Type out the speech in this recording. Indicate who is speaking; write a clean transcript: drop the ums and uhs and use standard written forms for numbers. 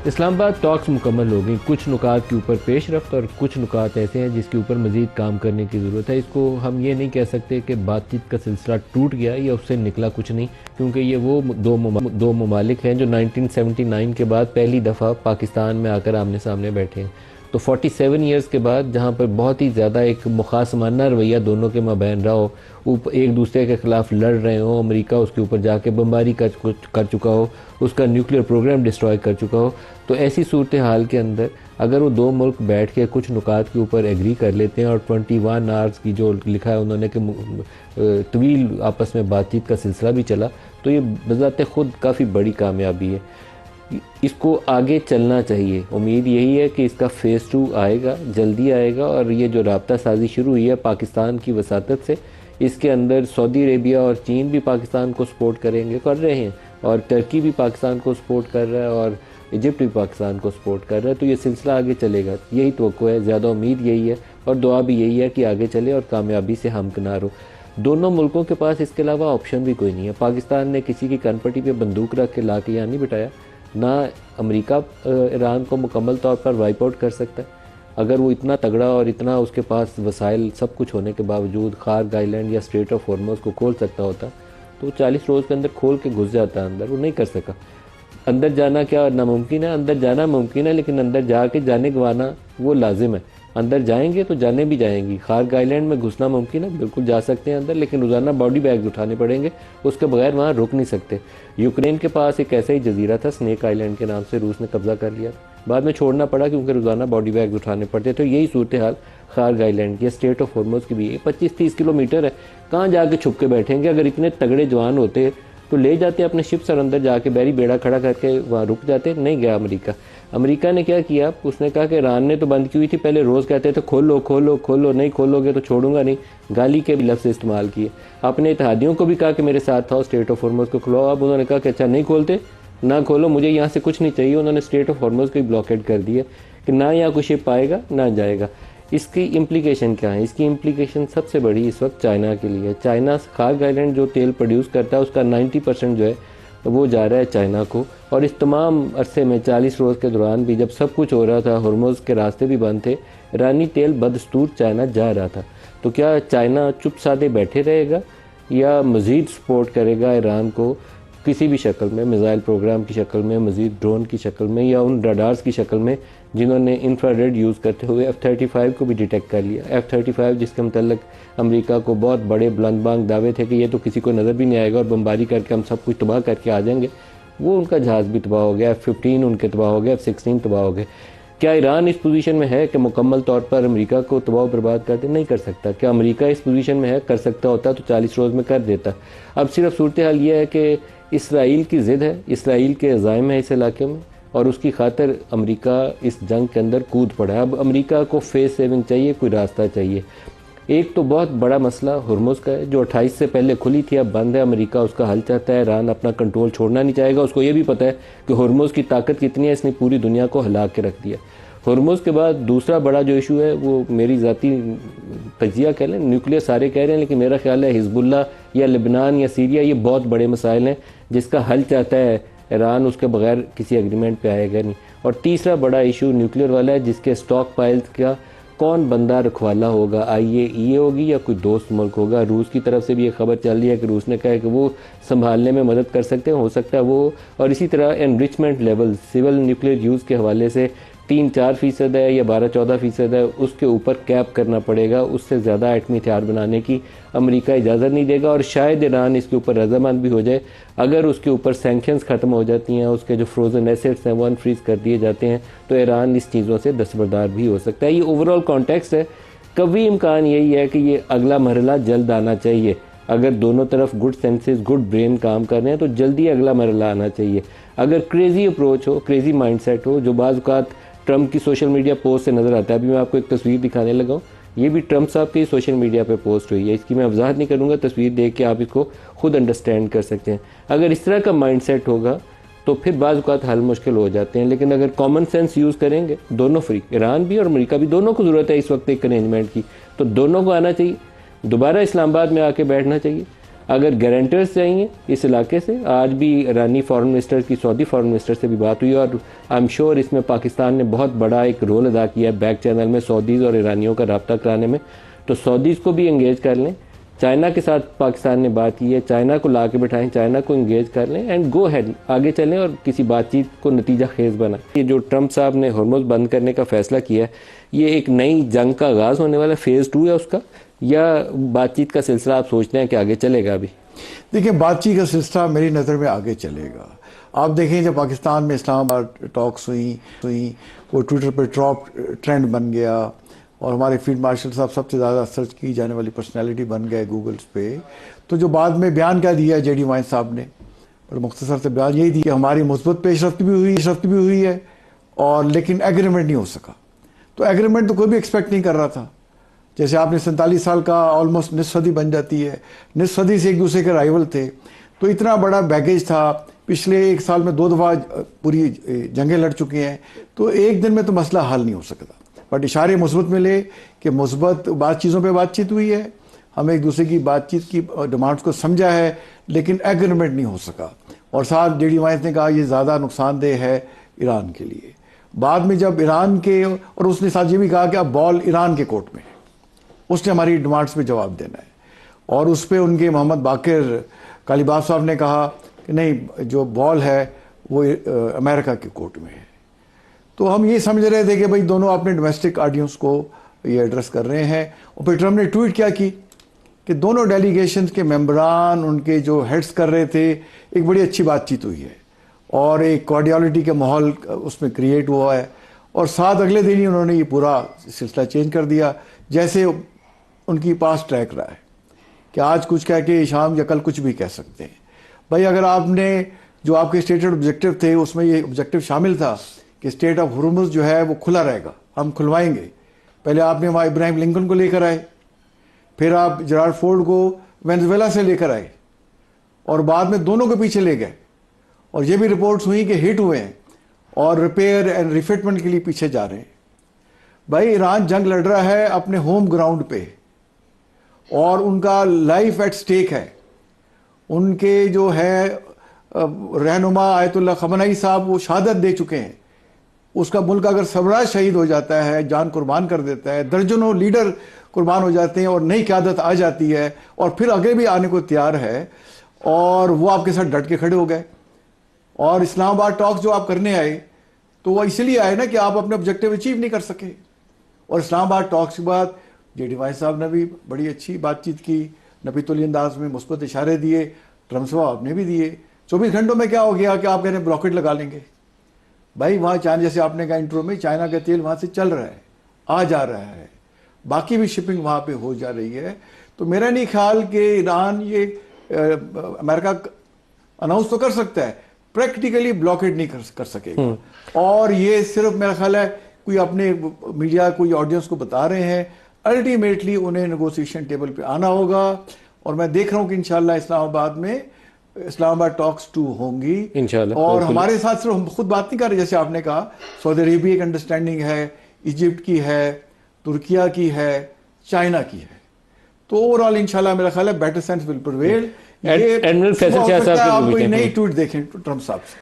Speaker 1: Islamabad talks मुकम्मल हो गई। कुछ नुकात के ऊपर पेश रफ्त और कुछ नुकात ऐसे हैं जिसके ऊपर मज़ीद काम करने की ज़रूरत है। इसको हम ये नहीं कह सकते कि बातचीत का सिलसिला टूट गया या उससे निकला कुछ नहीं, क्योंकि ये वो दो ममालिक हैं जो 1979 के बाद पहली दफ़ा पाकिस्तान में आकर आमने सामने बैठे हैं। तो 47 ईयर्स के बाद जहाँ पर बहुत ही ज़्यादा एक मुखासमाना रवैया दोनों के माबैन रहा हो, एक दूसरे के ख़िलाफ़ लड़ रहे हो, अमेरिका उसके ऊपर जाके बमबारी कर चुका हो, उसका न्यूक्लियर प्रोग्राम डिस्ट्रॉय कर चुका हो, तो ऐसी सूरत हाल के अंदर अगर वो दो मुल्क बैठ के कुछ नुकात के ऊपर एग्री कर लेते हैं और 21 आवर्स की जो लिखा है उन्होंने कि तवील आपस में बातचीत का सिलसिला भी चला, तो ये बज़ाते ख़ुद काफ़ी बड़ी कामयाबी है। इसको आगे चलना चाहिए। उम्मीद यही है कि इसका फ़ेज़ 2 आएगा, जल्दी आएगा, और ये जो राब्ता साजी शुरू हुई है पाकिस्तान की वसातत से, इसके अंदर सऊदी अरेबिया और चीन भी पाकिस्तान को सपोर्ट कर रहे हैं, और टर्की भी पाकिस्तान को सपोर्ट कर रहा है, और इजिप्ट भी पाकिस्तान को सपोर्ट कर रहा है। तो ये सिलसिला आगे चलेगा, यही तवक्को है, ज़्यादा उम्मीद यही है, और दुआ भी यही है कि आगे चले और कामयाबी से हमकिनार हो। दोनों मुल्कों के पास इसके अलावा ऑप्शन भी कोई नहीं है। पाकिस्तान ने किसी की कनपटी पे बंदूक रख के ला के यहाँ नहीं बिठाया, ना अमेरिका ईरान को मुकम्मल तौर पर वाइप आउट कर सकता है। अगर वो इतना तगड़ा और इतना उसके पास वसाइल सब कुछ होने के बावजूद खार्ग आइलैंड या स्ट्रेट ऑफ हॉर्मुज़ को खोल सकता होता, तो 40 रोज़ के अंदर खोल के घुस जाता अंदर। वो नहीं कर सका। अंदर जाना क्या नामुमकिन है? अंदर जाना मुमकिन है, लेकिन अंदर जाके जाने गंवाना वो लाजिम है। अंदर जाएंगे तो जाने भी जाएंगी। खार्ग आइलैंड में घुसना मुमकिन है, बिल्कुल जा सकते हैं अंदर, लेकिन रोज़ाना बॉडी बैग्स उठाने पड़ेंगे, उसके बगैर वहाँ रुक नहीं सकते। यूक्रेन के पास एक ऐसा ही जजीरा था स्नेक आइलैंड के नाम से, रूस ने कब्जा कर लिया, बाद में छोड़ना पड़ा क्योंकि रोज़ाना बॉडी बैग्स उठाने पड़ते। तो यही सूरत हाल खार्ग आइलैंड की, स्ट्रेट ऑफ हॉर्मुज़ की भी है। 25-30 किलोमीटर है, कहाँ जाके छुप के बैठेंगे? अगर इतने तगड़े जवान होते तो ले जाते अपने शिप्स और अंदर जाके बैरी बेड़ा खड़ा करके वहाँ रुक जाते। नहीं गया अमेरिका ने क्या किया? उसने कहा कि ईरान ने तो बंद की हुई थी, पहले रोज़ कहते थे खोलो खोलो खोलो, नहीं खोलोगे तो छोड़ूंगा नहीं, गाली के भी लफ्ज़ इस्तेमाल किए। अपने इत्तेहादियों को भी कहा कि मेरे साथ था स्ट्रेट ऑफ हॉर्मुज़ को खुलाओ। अब उन्होंने कहा कि अच्छा नहीं खोलते, ना खोलो, मुझे यहाँ से कुछ नहीं चाहिए। उन्होंने स्ट्रेट ऑफ हॉर्मुज़ को ब्लॉकेड कर दिया कि ना यहाँ कोई शिप आएगा ना जाएगा। इसकी इम्प्लीकेशन क्या है? इसकी इम्प्लीकेशन सबसे बड़ी इस वक्त चाइना के लिए है। चाइना खार्ग आइलैंड जो तेल प्रोड्यूस करता है उसका 90% जो है वो जा रहा है चाइना को। और इस तमाम अरसे में 40 रोज़ के दौरान भी जब सब कुछ हो रहा था, हॉर्मुज़ के रास्ते भी बंद थे, ईरानी तेल बदस्तूर चाइना जा रहा था। तो क्या चाइना चुप साधे बैठे रहेगा या मज़ीद सपोर्ट करेगा ईरान को किसी भी शक्ल में, मिसाइल प्रोग्राम की शक्ल में, मज़ीद ड्रोन की शक्ल में, या उन रडार्स की शक्ल में जिन्होंने इंफ्रारेड यूज़ करते हुए F-35 को भी डिटेक्ट कर लिया। F-35 जिसके मतलब अमेरिका को बहुत बड़े बुलंदबांग दावे थे कि ये तो किसी को नज़र भी नहीं आएगा और बमबारी करके हम सब कुछ तबाह करके आ जाएंगे, वो उनका जहाज़ भी तबाह हो गया, F-15 उनके तबाह हो गए, F-16 तबाह हो गए। क्या ईरान इस पोजीशन में है कि मुकम्मल तौर पर अमेरिका को तबाह बर्बाद कर दे? नहीं कर सकता। क्या अमेरिका इस पोजीशन में है? कर सकता होता तो 40 रोज़ में कर देता। अब सिर्फ सूरत हाल ये है कि इसराइल की ज़िद है, इसराइल के अज़ाइम है इस इलाके में, और उसकी खातिर अमेरिका इस जंग के अंदर कूद पड़ा है। अब अमेरिका को फेस सेविंग चाहिए, कोई रास्ता चाहिए। एक तो बहुत बड़ा मसला हॉर्मुज़ का है जो 28 से पहले खुली थी, अब बंद है। अमेरिका उसका हल चाहता है, ईरान अपना कंट्रोल छोड़ना नहीं चाहेगा। उसको ये भी पता है कि हॉर्मुज़ की ताकत कितनी है, इसने पूरी दुनिया को हिला के रख दिया। हॉर्मुज़ के बाद दूसरा बड़ा जो इशू है वो मेरी ज़ाती तजिया कह लें, न्यूक्लियर सारे कह रहे हैं, लेकिन मेरा ख्याल है हिजबुल्ला या लेबनान या सीरिया, ये बहुत बड़े मसाइल हैं जिसका हल चाहता है ईरान, उसके बगैर किसी एग्रीमेंट पे आएगा नहीं। और तीसरा बड़ा इशू न्यूक्लियर वाला है जिसके स्टॉक पाइल्स का कौन बंदा रखवाला होगा, IAEA होगी या कोई दोस्त मुल्क होगा। रूस की तरफ से भी ये खबर चल रही है कि रूस ने कहा है कि वो संभालने में मदद कर सकते हैं, हो सकता है वो। और इसी तरह enrichment level civil nuclear use के हवाले से 3-4% है या 12-14% है, उसके ऊपर कैप करना पड़ेगा। उससे ज़्यादा एटमी हथियार बनाने की अमेरिका इजाज़त नहीं देगा। और शायद ईरान इसके ऊपर रजामंद भी हो जाए। अगर उसके ऊपर सैंक्शंस ख़त्म हो जाती हैं, उसके जो फ्रोज़न एसेट्स हैं वो अनफ्रीज़ कर दिए जाते हैं, तो ईरान इस चीज़ों से दस्तबरदार भी हो सकता है। ये ओवरऑल कॉन्टेक्स्ट है। कभी इम्कान यही है कि ये अगला मरहला जल्द आना चाहिए। अगर दोनों तरफ गुड सेंसेस, गुड ब्रेन काम कर रहे हैं तो जल्दी अगला मरहला आना चाहिए। अगर क्रेज़ी अप्रोच हो, क्रेज़ी माइंडसेट हो, जो बाज़ औक़ात ट्रंप की सोशल मीडिया पोस्ट से नज़र आता है। अभी मैं आपको एक तस्वीर दिखाने लगा हूँ, ये भी ट्रंप साहब की सोशल मीडिया पे पोस्ट हुई है। इसकी मैं वजाहत नहीं करूँगा, तस्वीर देख के आप इसको खुद अंडरस्टैंड कर सकते हैं। अगर इस तरह का माइंडसेट होगा तो फिर बाज़ औक़ात हल मुश्किल हो जाते हैं। लेकिन अगर कॉमन सेंस यूज़ करेंगे, दोनों फ्री, ईरान भी और अमेरिका भी, दोनों को ज़रूरत है इस वक्त एक अरेंजमेंट की, तो दोनों को आना चाहिए, दोबारा इस्लामाबाद में आके बैठना चाहिए। अगर गारंटर्स चाहिए इस इलाके से, आज भी ईरानी फॉरेन मिनिस्टर की सऊदी फॉरेन मिनिस्टर से भी बात हुई और आई एम श्योर इसमें पाकिस्तान ने बहुत बड़ा एक रोल अदा किया है बैक चैनल में सऊदीज़ और ईरानियों का रब्ता कराने में। तो सऊदीज़ को भी इंगेज कर लें, चाइना के साथ पाकिस्तान ने बात की है, चाइना को ला के बिठाएं, चाइना को इंगेज कर लें एंड गो हेड, आगे चलें और किसी बातचीत को नतीजा खेज बनाएं। ये जो ट्रंप साहब ने हॉर्मुज़ बंद करने का फैसला किया है, ये एक नई जंग का आगाज़ होने वाला फेज़ 2 है उसका, या बातचीत का सिलसिला आप सोचते हैं कि आगे चलेगा अभी?
Speaker 2: देखिए, बातचीत का सिलसिला मेरी नज़र में आगे चलेगा। आप देखें जब पाकिस्तान में इस्लामाबाद टॉक्स हुई वो ट्विटर पर टॉप ट्रेंड बन गया और हमारे फील्ड मार्शल साहब सबसे ज़्यादा सर्च की जाने वाली पर्सनैलिटी बन गए गूगल्स पे। तो जो बाद में बयान क्या दिया जेडी वाइन साहब ने, और मुख्तसर से बयान यही दिया कि हमारी मुस्बत पेशरफ्त भी हुई है और लेकिन एग्रीमेंट नहीं हो सका। तो एग्रीमेंट तो कोई भी एक्सपेक्ट नहीं कर रहा था। जैसे आपने 47 साल का ऑलमोस्ट निस्फ सदी बन जाती है, निस्फ सदी से एक दूसरे के राइवल थे, तो इतना बड़ा बैगेज था, पिछले 1 साल में 2 दफ़ा पूरी जंगें लड़ चुके हैं, तो एक दिन में तो मसला हल नहीं हो सकता। बट इशारे मुस्बत मिले कि मुस्बत चीज़ों पे बातचीत हुई है, हम एक दूसरे की बातचीत की डिमांड्स को समझा है, लेकिन एग्रीमेंट नहीं हो सका। और साथ जेडी वाइंस ने कहा ये ज़्यादा नुकसानदेह है ईरान के लिए। बाद में जब ईरान के, और उसने साथ ये भी कहा कि अब बॉल ईरान के कोर्ट में है, उसने हमारी डिमांड्स पे जवाब देना है। और उस पर उनके मोहम्मद बाकिर कालीबाफ साहब ने कहा कि नहीं, जो बॉल है वो अमेरिका के कोर्ट में है। तो हम ये समझ रहे थे कि भाई दोनों अपने डोमेस्टिक ऑडियंस को ये एड्रेस कर रहे हैं। और फिर ट्रम्प ने ट्वीट क्या की कि दोनों डेलीगेशंस के मेंबरान, उनके जो हेड्स कर रहे थे, एक बड़ी अच्छी बातचीत हुई है और एक कॉर्डियलिटी का माहौल उसमें क्रिएट हुआ है। और साथ अगले दिन ही उन्होंने ये पूरा सिलसिला चेंज कर दिया, जैसे उनकी पास ट्रैक रहा है कि आज कुछ कह के शाम या कल कुछ भी कह सकते हैं। भाई अगर आपने जो आपके स्टेटेड ऑब्जेक्टिव थे उसमें ये ऑब्जेक्टिव शामिल था कि स्टेट ऑफ हुर्मुज़ जो है वो खुला रहेगा, हम खुलवाएंगे। पहले आपने वहाँ इब्राहिम लिंकन को लेकर आए, फिर आप जरार्ड फोर्ड को वेनेजुएला से लेकर आए और बाद में दोनों के पीछे ले गए। और ये भी रिपोर्ट्स हुई कि हिट हुए हैं और रिपेयर एंड रिफिटमेंट के लिए पीछे जा रहे हैं। भाई ईरान जंग लड़ रहा है अपने होम ग्राउंड पे और उनका लाइफ एट स्टेक है। उनके जो है रहनुमा आयतुल्लाह खमनई साहब वो शहादत दे चुके हैं। उसका मुल्क अगर सबराज शहीद हो जाता है, जान कुर्बान कर देता है, दर्जनों लीडर कुर्बान हो जाते हैं और नई क़यादत आ जाती है और फिर आगे भी आने को तैयार है, और वो आपके साथ डट के खड़े हो गए। और इस्लामाबाद टॉक्स जो आप करने आए तो वो इसलिए आए ना कि आप अपने ऑब्जेक्टिव अचीव नहीं कर सके। और इस्लामाबाद टॉक्स के बाद जेडी वाइस साहब ने भी बड़ी अच्छी बातचीत की, नबीतुल अंदाज में मुस्बत इशारे दिए, ट्रम्प साहब ने भी दिए। 24 घंटों में क्या हो गया कि आप कह रहे हैं ब्लॉकेट लगा लेंगे। भाई वहाँ चाइना, जैसे आपने कहा इंट्रो में, चाइना का तेल वहाँ से चल रहा है, आ जा रहा है, बाकी भी शिपिंग वहाँ पे हो जा रही है। तो मेरा नहीं ख्याल कि ईरान ये अमेरिका अनाउंस तो कर सकता है, प्रैक्टिकली ब्लॉकेट नहीं कर सकेगा। और ये सिर्फ मेरा ख्याल है कोई अपने मीडिया, कोई ऑडियंस को बता रहे हैं, अल्टीमेटली उन्हें नेगोशिएशन टेबल पे आना होगा। और मैं देख रहा हूँ कि इंशाल्लाह इस्लामाबाद में इस्लामाबाद टॉक्स 2 होंगी इंशाल्लाह। और हमारे साथ सिर्फ हम खुद बात नहीं कर रहे, जैसे आपने कहा सऊदी अरेबिया की अंडरस्टैंडिंग है, इजिप्ट की है, तुर्किया की है, चाइना की है। तो ओवरऑल इंशाल्लाह मेरा ख्याल है बेटर सेंस विल प्रिवेल। ये
Speaker 1: एडमिरल फैसल शाह साहब
Speaker 2: आप कोई नई ट्वीट देखें ट्रम्प साहब से।